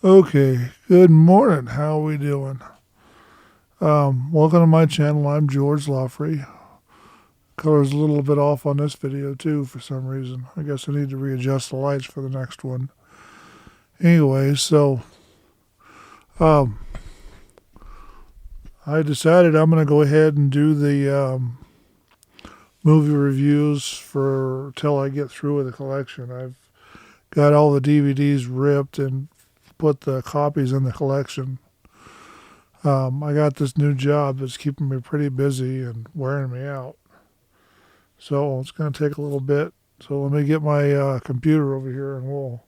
Okay, good morning. How are we doing? Welcome to my channel. I'm George Loffrey. Color's a little bit off on this video too for some reason. I guess I need to readjust the lights for the next one. Anyway, so um, I decided I'm going to go ahead and do the movie reviews for till I get through with the collection. I've got all the DVDs ripped and put the copies in the collection. I got this new job that's keeping me pretty busy and wearing me out. So it's going to take a little bit. So let me get my computer over here and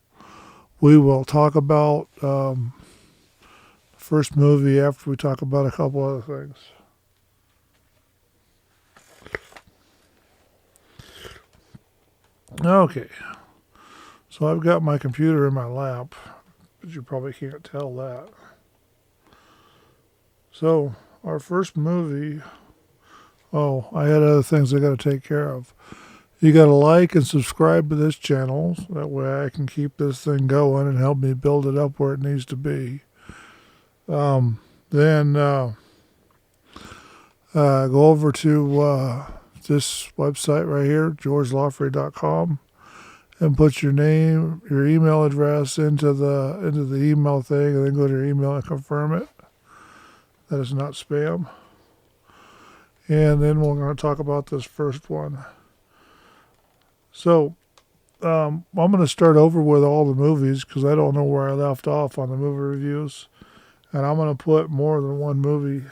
we will talk about first movie after we talk about a couple other things. Okay. So I've got my computer in my lap, but you probably can't tell that. So our first movie. Oh, I had other things I got to take care of. You got to like and subscribe to this channel. So that way I can keep this thing going and help me build it up where it needs to be. Then go over to this website right here, georgeloffrey.com, and put your name, your email address into the email thing, and then go to your email and confirm it. That is not spam. And then we're going to talk about this first one. So I'm going to start over with all the movies because I don't know where I left off on the movie reviews. And I'm going to put more than one movie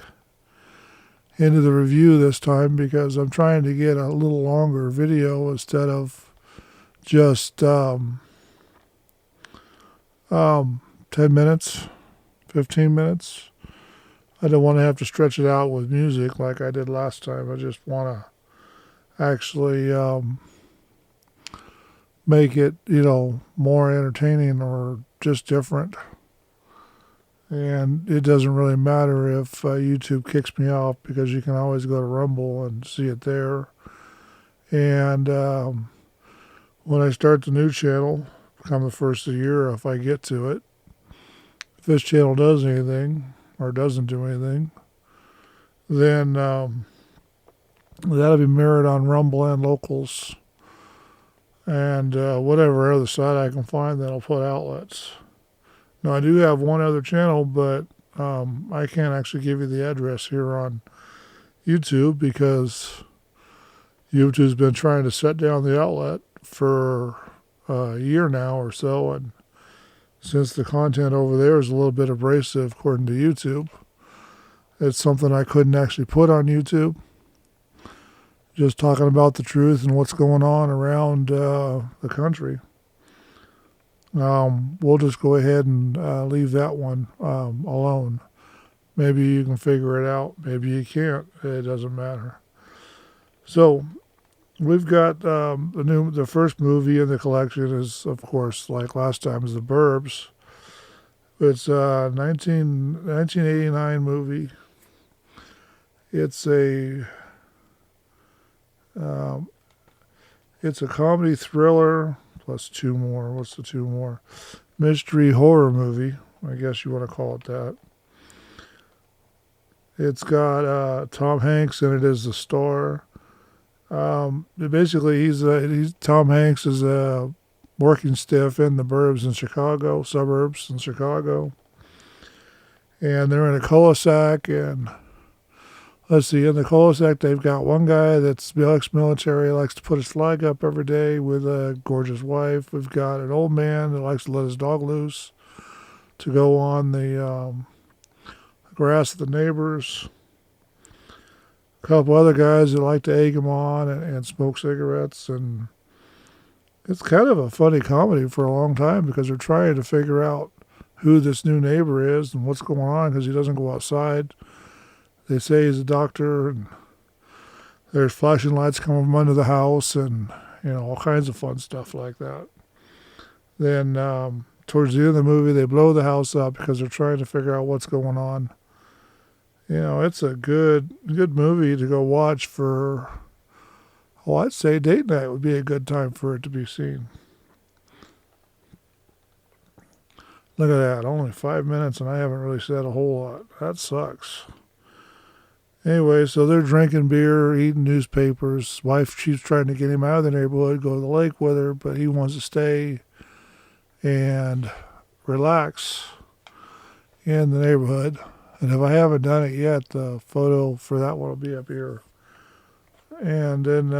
into the review this time because I'm trying to get a little longer video instead of just 10 minutes, 15 minutes. I don't want to have to stretch it out with music like I did last time. I just want to actually make it, more entertaining or just different. And it doesn't really matter if YouTube kicks me off because you can always go to Rumble and see it there. And when I start the new channel, come the first of the year, if I get to it, if this channel does anything, or doesn't do anything, then that'll be mirrored on Rumble and Locals and whatever other site I can find that'll put outlets. Now, I do have one other channel, but I can't actually give you the address here on YouTube because YouTube's been trying to shut down the outlet for a year now or so, and since the content over there is a little bit abrasive according to YouTube, it's something I couldn't actually put on YouTube. Just talking about the truth and what's going on around the country. We'll just go ahead and leave that one alone. Maybe you can figure it out. Maybe you can't. It doesn't matter. So we've got the first movie in the collection is, of course, like last time, is the Burbs. It's a 1989 movie. It's a comedy thriller plus two more. What's the two more? Mystery horror movie. I guess you want to call it that. It's got Tom Hanks in it as the star. Basically, he's Tom Hanks is a working stiff in the burbs in Chicago, suburbs in Chicago, and they're in a cul-de-sac. And let's see, in the cul-de-sac, they've got one guy that's ex-military, likes to put his flag up every day with a gorgeous wife. We've got an old man that likes to let his dog loose to go on the grass of the neighbors. A couple other guys that like to egg him on and smoke cigarettes. And it's kind of a funny comedy for a long time because they're trying to figure out who this new neighbor is and what's going on because he doesn't go outside. They say he's a doctor, and there's flashing lights coming from under the house and, all kinds of fun stuff like that. Then towards the end of the movie, they blow the house up because they're trying to figure out what's going on. It's a good movie to go watch for, I'd say date night would be a good time for it to be seen. Look at that, only 5 minutes and I haven't really said a whole lot. That sucks. Anyway, so they're drinking beer, eating newspapers. Wife, she's trying to get him out of the neighborhood, go to the lake with her, but he wants to stay and relax in the neighborhood. And if I haven't done it yet, the photo for that one will be up here. And then,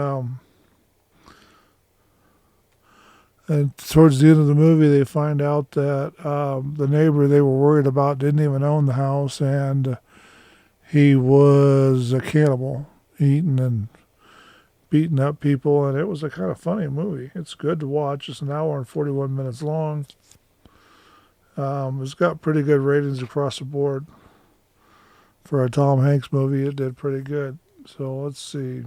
and towards the end of the movie, they find out that the neighbor they were worried about didn't even own the house, and he was a cannibal, eating and beating up people, and it was a kind of funny movie. It's good to watch. It's an hour and 41 minutes long. It's got pretty good ratings across the board. For a Tom Hanks movie, it did pretty good. So let's see.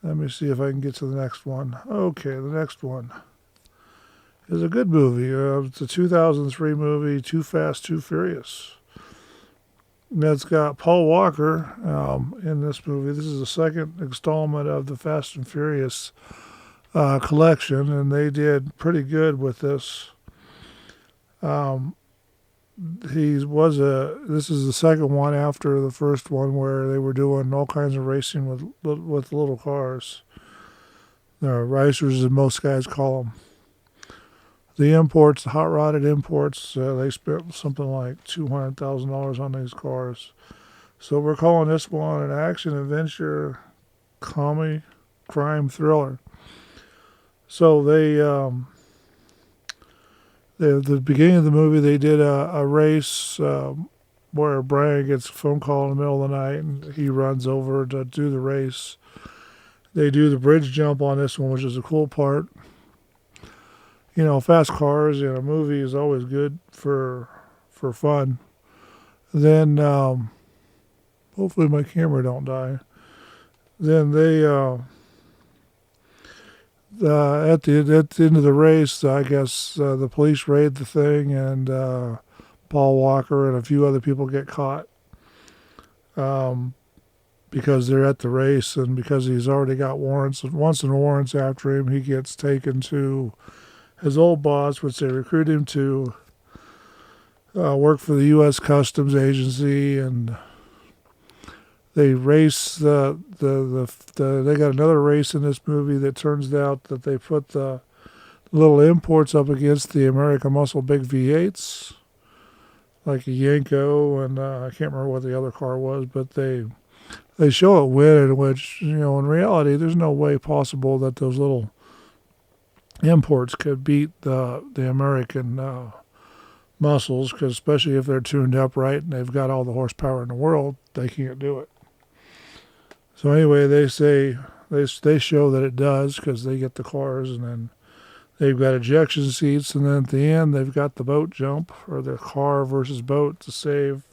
Let me see if I can get to the next one. Okay, the next one is a good movie. It's a 2003 movie, Too Fast, Too Furious. That's got Paul Walker in this movie. This is the second installment of the Fast and Furious collection, and they did pretty good with this. This is the second one after the first one where they were doing all kinds of racing with little cars. Racers, as most guys call them. The imports, the hot-rodded imports, they spent something like $200,000 on these cars. So we're calling this one an action-adventure comedy crime thriller. So at the beginning of the movie, they did a race where Brian gets a phone call in the middle of the night, and he runs over to do the race. They do the bridge jump on this one, which is a cool part. You know, fast cars in a movie is always good for fun. Then, hopefully my camera don't die. Then they, at the end of the race, I guess the police raid the thing, and Paul Walker and a few other people get caught because they're at the race, and because he's already got warrants. Once in warrants after him, he gets taken to his old boss, which they recruit him to work for the U.S. Customs Agency, and they race they got another race in this movie that turns out that they put the little imports up against the American Muscle Big V8s, like a Yenko, and I can't remember what the other car was, but they show it winning, which, you know, in reality, there's no way possible that those little imports could beat the American muscles, because especially if they're tuned up right and they've got all the horsepower in the world, they can't do it. So anyway, they say they show that it does, because they get the cars, and then they've got ejection seats, and then at the end they've got the boat jump, or the car versus boat, to save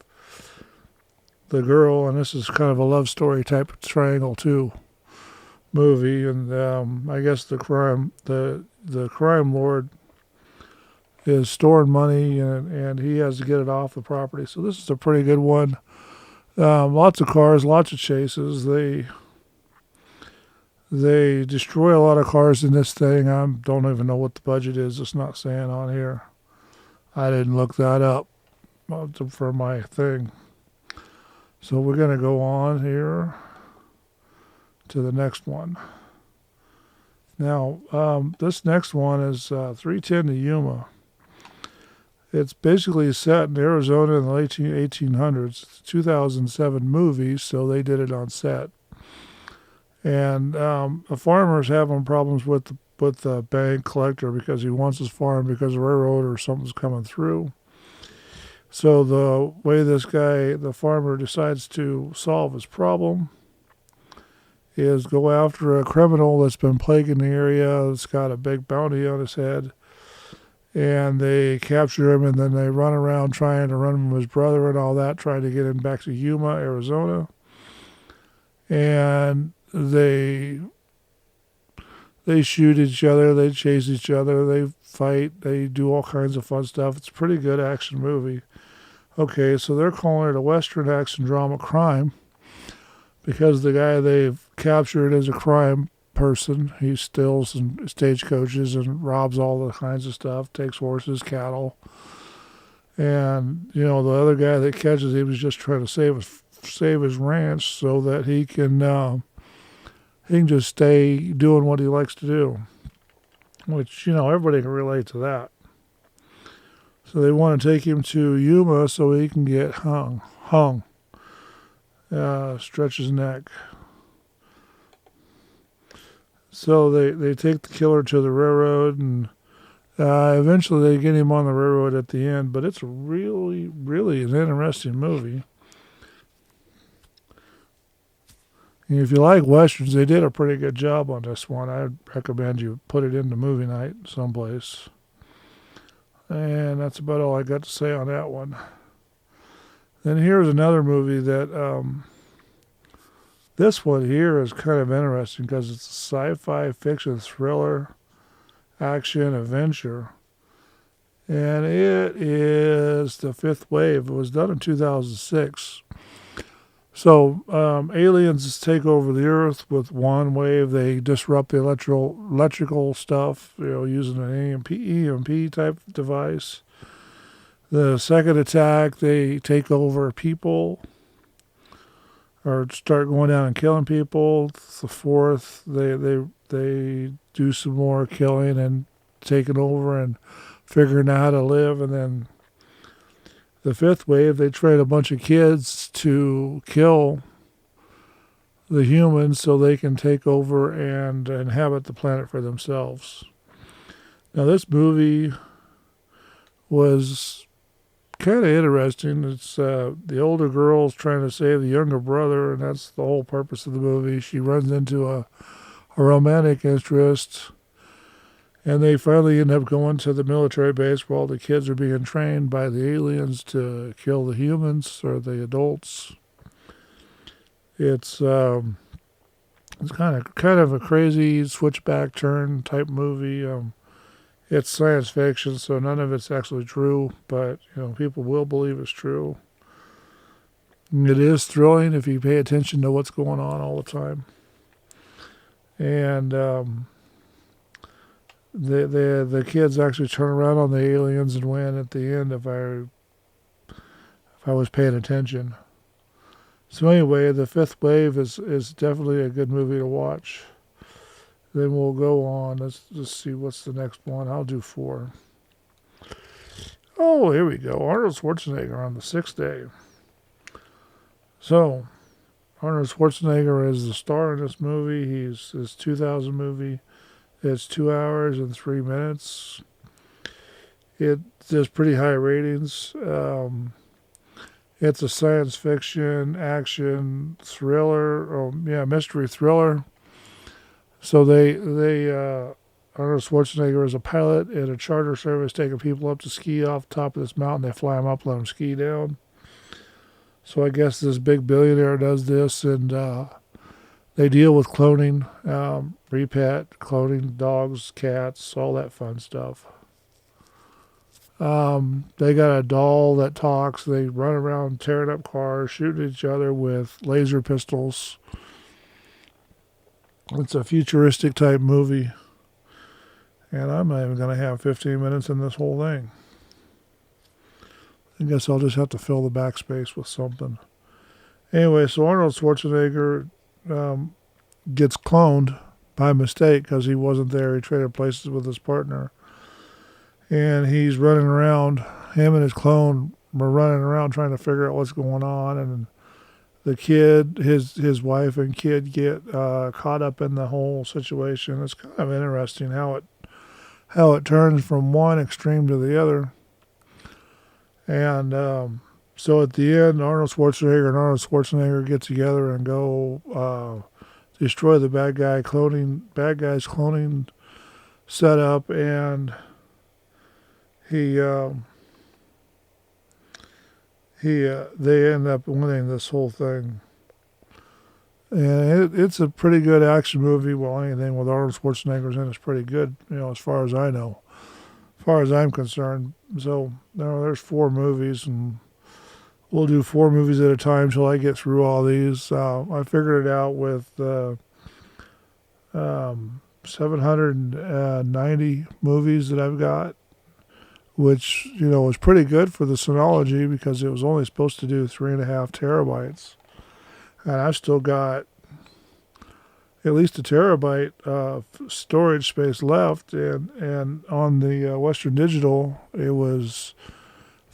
the girl. And this is kind of a love story type of triangle too movie. And I guess the crime lord is storing money, and he has to get it off the property. So this is a pretty good one. Lots of cars, lots of chases. They destroy a lot of cars in this thing. I don't even know what the budget is. It's not saying on here. I didn't look that up for my thing. So we're going to go on here to the next one. Now, this next one is 310 to Yuma. It's basically set in Arizona in the late 1800s. It's a 2007 movie, so they did it on set. And a farmer's having problems with the bank collector because he wants his farm because the railroad or something's coming through. So the way this guy, the farmer, decides to solve his problem is go after a criminal that's been plaguing the area, that's got a big bounty on his head. And they capture him, and then they run around trying to run him from his brother and all that, trying to get him back to Yuma, Arizona. And they shoot each other, they chase each other, they fight, they do all kinds of fun stuff. It's a pretty good action movie. Okay, so they're calling it a Western action drama crime because the guy they've captured as a crime person. He steals and stagecoaches and robs all the kinds of stuff, takes horses, cattle. And, the other guy that catches him was just trying to save his ranch so that he can just stay doing what he likes to do. Which, everybody can relate to that. So they want to take him to Yuma so he can get hung. Stretch his neck. So they take the killer to the railroad, and eventually they get him on the railroad at the end. But it's really, really an interesting movie. And if you like westerns, they did a pretty good job on this one. I'd recommend you put it into movie night someplace. And that's about all I got to say on that one. Then here's another movie that, this one here is kind of interesting because it's a sci-fi fiction thriller, action, adventure. And it is The Fifth Wave. It was done in 2006. So aliens take over the Earth with one wave. They disrupt the electrical stuff, using an EMP type device. The second attack, they take over people or start going down and killing people. The fourth, they do some more killing and taking over and figuring out how to live. And then the fifth wave, they train a bunch of kids to kill the humans so they can take over and inhabit the planet for themselves. Now, this movie was kind of interesting. It's the older girl's trying to save the younger brother, and that's the whole purpose of the movie. She runs into a romantic interest, and they finally end up going to the military base where all the kids are being trained by the aliens to kill the humans or the adults. It's kind of a crazy switchback turn type movie. It's science fiction, so none of it's actually true, but people will believe it's true. It is thrilling if you pay attention to what's going on all the time. And the kids actually turn around on the aliens and win at the end if I was paying attention. So anyway, The Fifth Wave is definitely a good movie to watch. Then we'll go on. Let's just see what's the next one. I'll do 4. Oh, here we go. Arnold Schwarzenegger on the 6th day. So, Arnold Schwarzenegger is the star in this movie. His 2000 movie. It's 2 hours and 3 minutes. It has pretty high ratings. It's a science fiction, action, thriller, mystery thriller. So Arnold Schwarzenegger is a pilot in a charter service taking people up to ski off the top of this mountain. They fly them up, let them ski down. So I guess this big billionaire does this, and they deal with cloning, repet, cloning dogs, cats, all that fun stuff. They got a doll that talks. They run around tearing up cars, shooting each other with laser pistols. It's a futuristic type movie. And I'm not even going to have 15 minutes in this whole thing. I guess I'll just have to fill the backspace with something. Anyway, so Arnold Schwarzenegger gets cloned by mistake because he wasn't there. He traded places with his partner. And he's running around. Him and his clone were running around trying to figure out what's going on. And the kid, his wife and kid get caught up in the whole situation. It's kind of interesting how it turns from one extreme to the other. And so at the end, Arnold Schwarzenegger get together and go destroy the bad guy's cloning setup, and they end up winning this whole thing. And it's a pretty good action movie. Well, anything with Arnold Schwarzenegger's in is pretty good, as far as I know, as far as I'm concerned. So, there's 4 movies, and we'll do 4 movies at a time till I get through all these. I figured it out with 790 movies that I've got, which, was pretty good for the Synology because it was only supposed to do 3.5 terabytes. And I've still got at least a terabyte of storage space left. And on the Western Digital, it was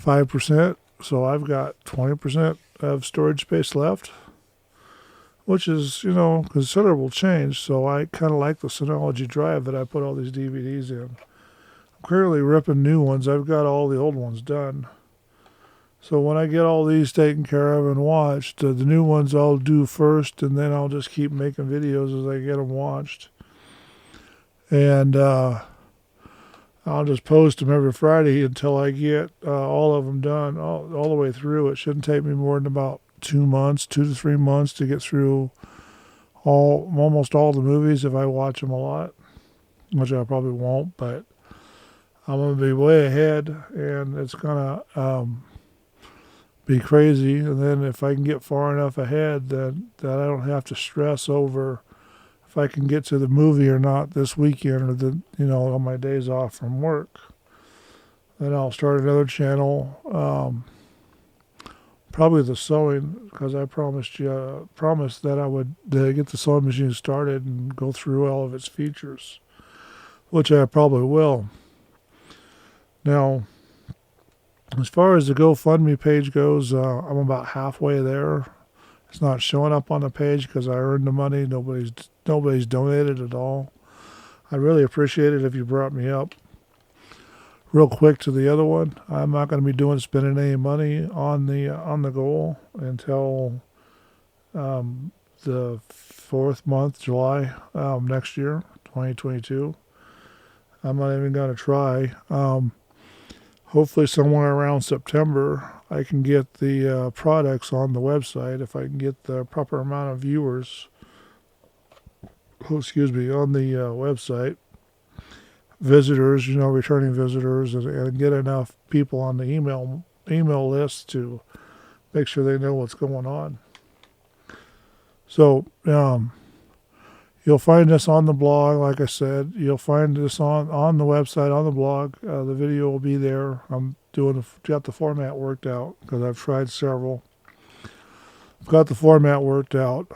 5%. So I've got 20% of storage space left, which is, considerable change. So I kind of like the Synology drive that I put all these DVDs in. I'm currently ripping new ones. I've got all the old ones done. So when I get all these taken care of and watched, the new ones I'll do first, and then I'll just keep making videos as I get them watched. And I'll just post them every Friday until I get all of them done, all the way through. It shouldn't take me more than about 2 months, 2 to 3 months to get through almost all the movies if I watch them a lot, which I probably won't, but I'm going to be way ahead, and it's going to be crazy. And then if I can get far enough ahead that I don't have to stress over if I can get to the movie or not this weekend or on my days off from work, then I'll start another channel. Probably the sewing, because I promised that I would get the sewing machine started and go through all of its features, which I probably will. Now, as far as the GoFundMe page goes, I'm about halfway there. It's not showing up on the page because I earned the money. Nobody's donated at all. I'd really appreciate it if you brought me up. Real quick to the other one, I'm not going to be spending any money on the goal until the 4th month, July, next year, 2022. I'm not even going to try. Hopefully somewhere around September, I can get the products on the website if I can get the proper amount of viewers, on the website. Visitors, returning visitors, and get enough people on the email list to make sure they know what's going on. So, you'll find this on the blog, like I said. You'll find this on the website, on the blog. The video will be there. I'm got the format worked out because I've tried several. I've got the format worked out.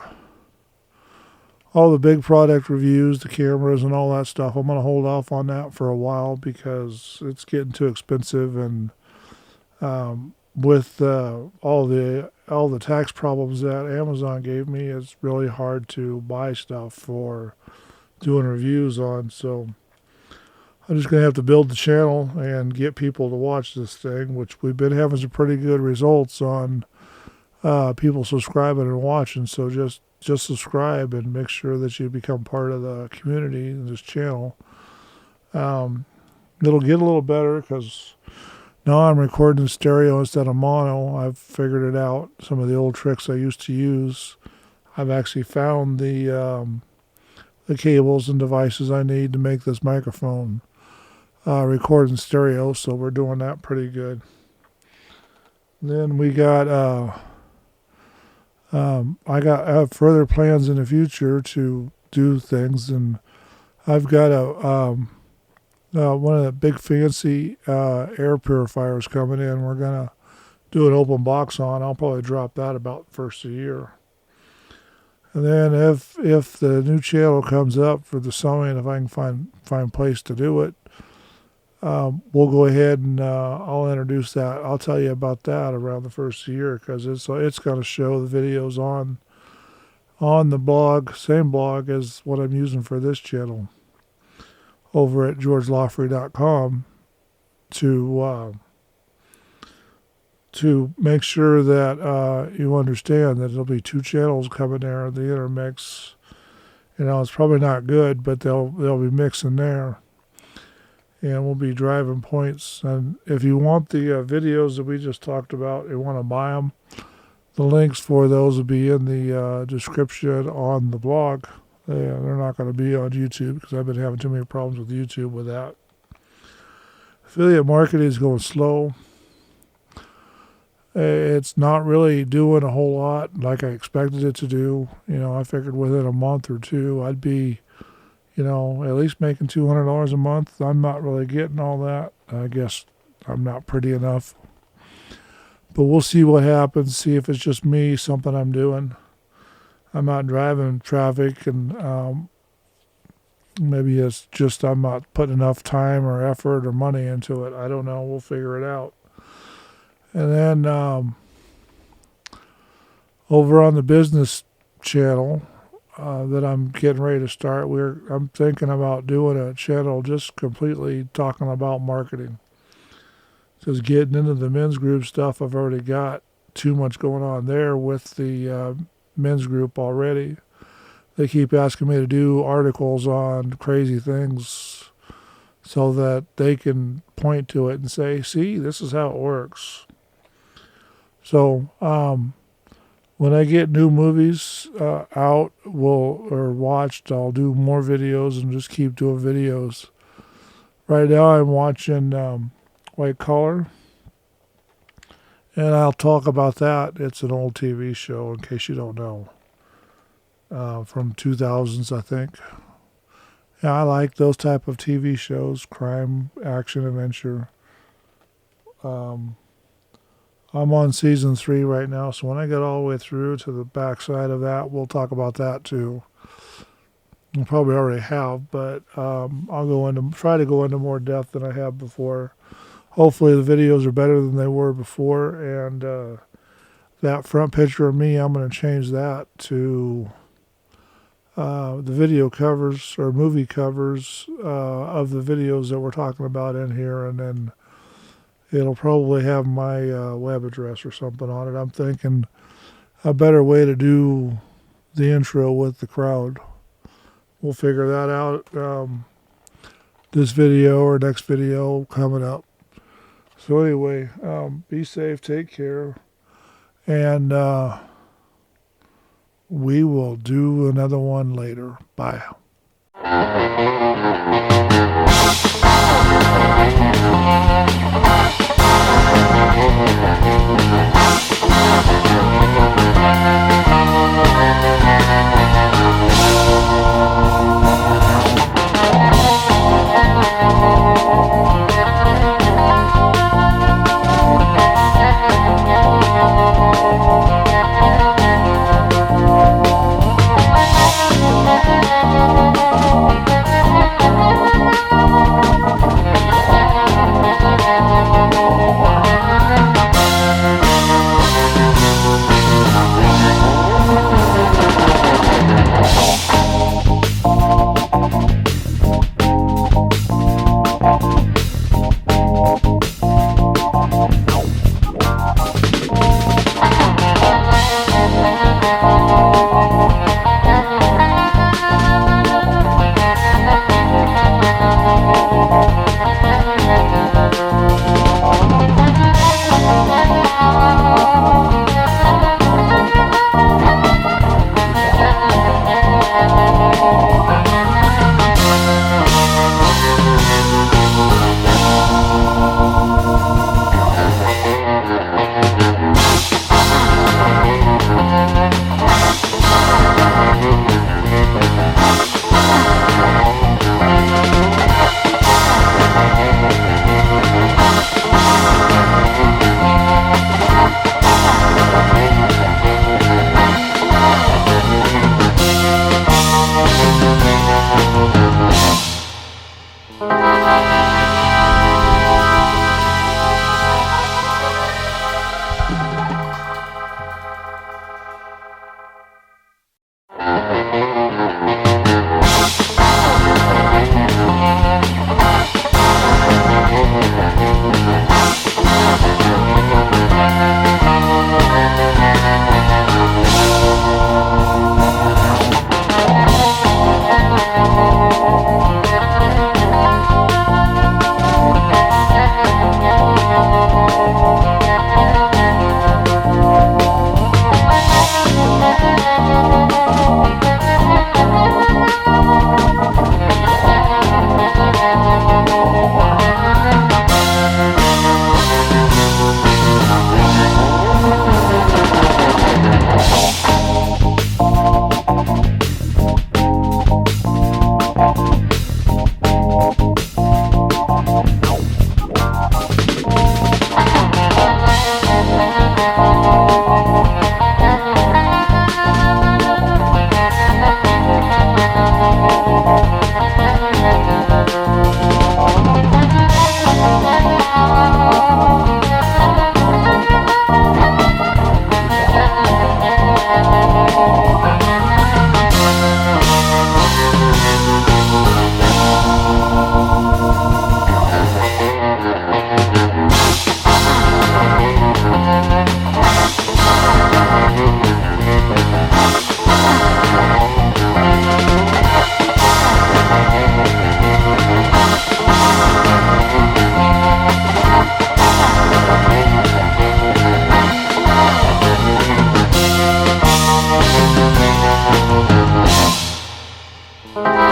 All the big product reviews, the cameras and all that stuff, I'm going to hold off on that for a while because it's getting too expensive, and with all the tax problems that Amazon gave me, it's really hard to buy stuff for doing reviews on. So I'm just going to have to build the channel and get people to watch this thing, which we've been having some pretty good results on people subscribing and watching. So just subscribe and make sure that you become part of the community in this channel. It'll get a little better because now I'm recording in stereo instead of mono. I've figured it out. Some of the old tricks I used to use. I've actually found the cables and devices I need to make this microphone record in stereo, so we're doing that pretty good. Then we got I have further plans in the future to do things, and I've got one of the big fancy air purifiers coming in. We're gonna do an open box on. I'll probably drop that about first of the year. And then if the new channel comes up for the sewing, if I can find place to do it, we'll go ahead and I'll introduce that. I'll tell you about that around the first of the year because it's going to show the videos on the blog, same blog as what I'm using for this channel, over at georgelawfrey.com to make sure that you understand that there'll be 2 channels coming there. The intermix, it's probably not good, but they'll be mixing there. And we'll be driving points. And if you want the videos that we just talked about, you want to buy them, the links for those will be in the description on the blog. They're not going to be on YouTube because I've been having too many problems with YouTube with that. Affiliate marketing is going slow. It's not really doing a whole lot like I expected it to do. I figured within a month or two I'd be at least making $200 a month. I'm not really getting all that. I guess I'm not pretty enough. But we'll see what happens, see if it's just me, something I'm doing. I'm not driving traffic, and maybe it's just I'm not putting enough time or effort or money into it. I don't know. We'll figure it out. And then over on the business channel that I'm getting ready to start, I'm thinking about doing a channel just completely talking about marketing. Because getting into the men's group stuff, I've already got too much going on there with the men's group already. They keep asking me to do articles on crazy things so that they can point to it and say, see, this is how it works. So when I get new movies out or watched, I'll do more videos and just keep doing videos. Right now I'm watching White Collar, and I'll talk about that. It's an old TV show, in case you don't know, from 2000s, I think. Yeah, I like those type of TV shows, crime, action, adventure. I'm on season 3 right now, so when I get all the way through to the backside of that, we'll talk about that too. I probably already have, but I'll try to go into more depth than I have before. Hopefully the videos are better than they were before, and that front picture of me, I'm going to change that to the video covers or movie covers of the videos that we're talking about in here, and then it'll probably have my web address or something on it. I'm thinking a better way to do the intro with the crowd. We'll figure that out this video or next video coming up. So anyway, be safe, take care, and we will do another one later. Bye. Bye.